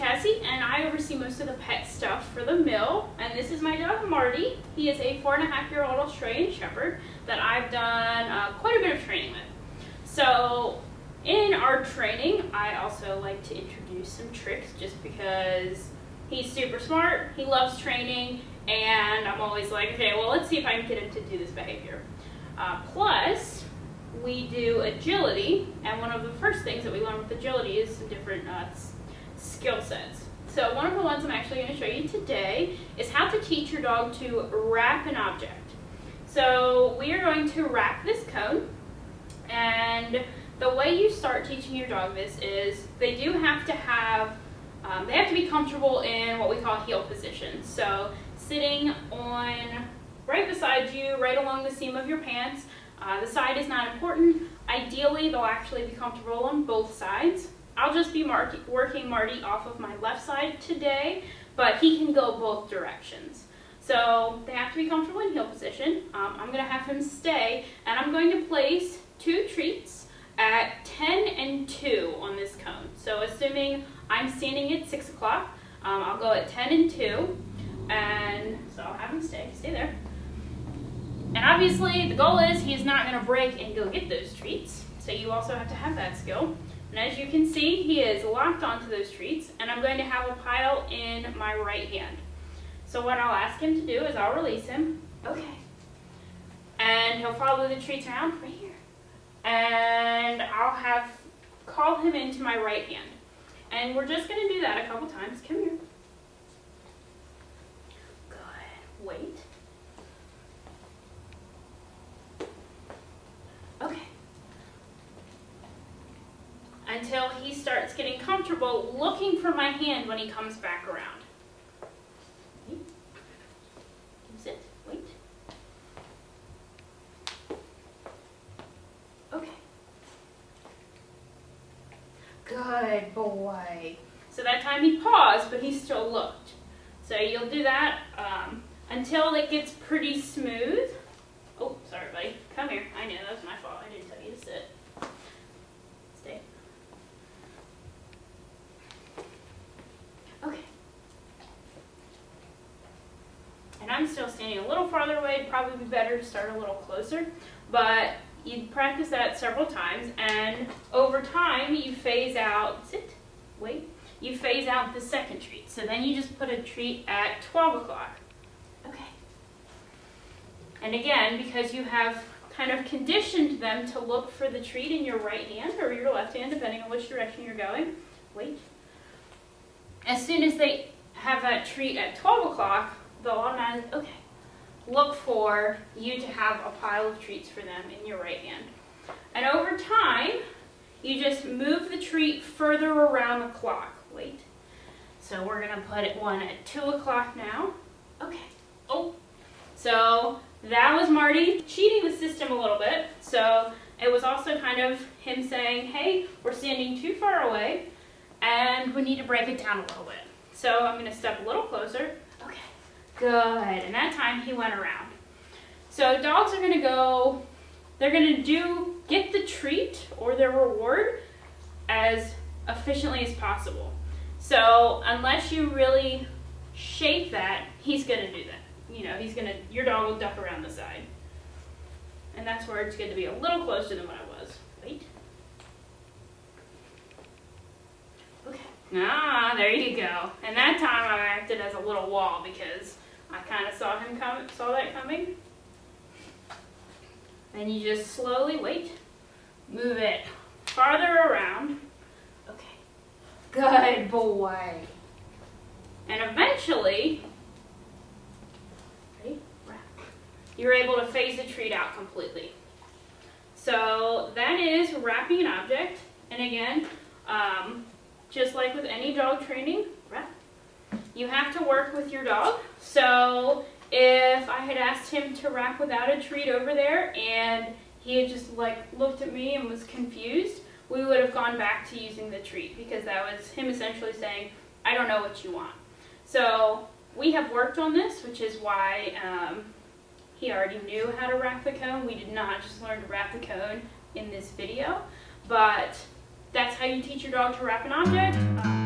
Cassie, and I oversee most of the pet stuff for the mill. And this is my dog, Marty. He is a 4.5-year-old Australian Shepherd that I've done quite a bit of training with. So in our training, I also like to introduce some tricks just because he's super smart, he loves training, and I'm always like, okay, well, let's see if I can get him to do this behavior. Plus, we do agility, and one of the first things that we learn with agility is some different skill sets. So one of the ones I'm actually going to show you today is how to teach your dog to wrap an object. So we are going to wrap this cone, and the way you start teaching your dog this is they do have to have, they have to be comfortable in what we call heel position. So sitting on right beside you, right along the seam of your pants. The side is not important. Ideally, they'll actually be comfortable on both sides. I'll just be working Marty off of my left side today, but he can go both directions. So they have to be comfortable in heel position. I'm going to have him stay, and I'm going to place 2 treats at 10 and 2 on this cone. So assuming I'm standing at 6 o'clock, I'll go at 10 and 2, and so I'll have him stay there. And obviously the goal is he is not going to break and go get those treats, so you also have to have that skill. And as you can see, he is locked onto those treats, and I'm going to have a pile in my right hand. So what I'll ask him to do is I'll release him. Okay. And he'll follow the treats around right here. And I'll call him into my right hand. And we're just going to do that a couple times. Come here. Good. Wait. Okay. Until he starts getting comfortable looking for my hand when he comes back around. Okay. Sit. Wait. Okay. Good boy. So that time he paused, but he still looked. So you'll do that until it gets pretty smooth. Oh, sorry, buddy. Come here. I know, that was my fault. I didn't tell you to sit. Stay. Okay. And I'm still standing a little farther away. It'd probably be better to start a little closer. But you practice that several times, and over time you phase out, sit, wait, you phase out the second treat. So then you just put a treat at 12 o'clock. Okay. And again, because you have kind of conditioned them to look for the treat in your right hand or your left hand, depending on which direction you're going, wait. As soon as they have that treat at 12 o'clock, they'll automatically, okay, look for you to have a pile of treats for them in your right hand. And over time, you just move the treat further around the clock. Wait. So we're going to put it one at 2 o'clock now. Okay. Oh. So that was Marty cheating the system a little bit. So it was also kind of him saying, hey, we're standing too far away, and we need to break it down a little bit. So I'm going to step a little closer. Okay. Good, and that time he went around. So dogs are going to go, they're going to get the treat or their reward as efficiently as possible. So unless you really shape that, he's going to do that. You know, your dog will duck around the side. And that's where it's good to be a little closer than what I was. Wait. Okay. Ah, there you go. And that time I acted as a little wall because I kind of saw that coming. Then you just slowly, wait, move it farther around. Okay. Good boy. And eventually, ready? Wrap. You're able to phase the treat out completely. So that is wrapping an object. And again, just like with any dog training, wrap. You have to work with your dog. So if I had asked him to wrap without a treat over there and he had just looked at me and was confused, we would have gone back to using the treat because that was him essentially saying, I don't know what you want. So we have worked on this, which is why he already knew how to wrap the cone. We did not just learn to wrap the cone in this video, but that's how you teach your dog to wrap an object.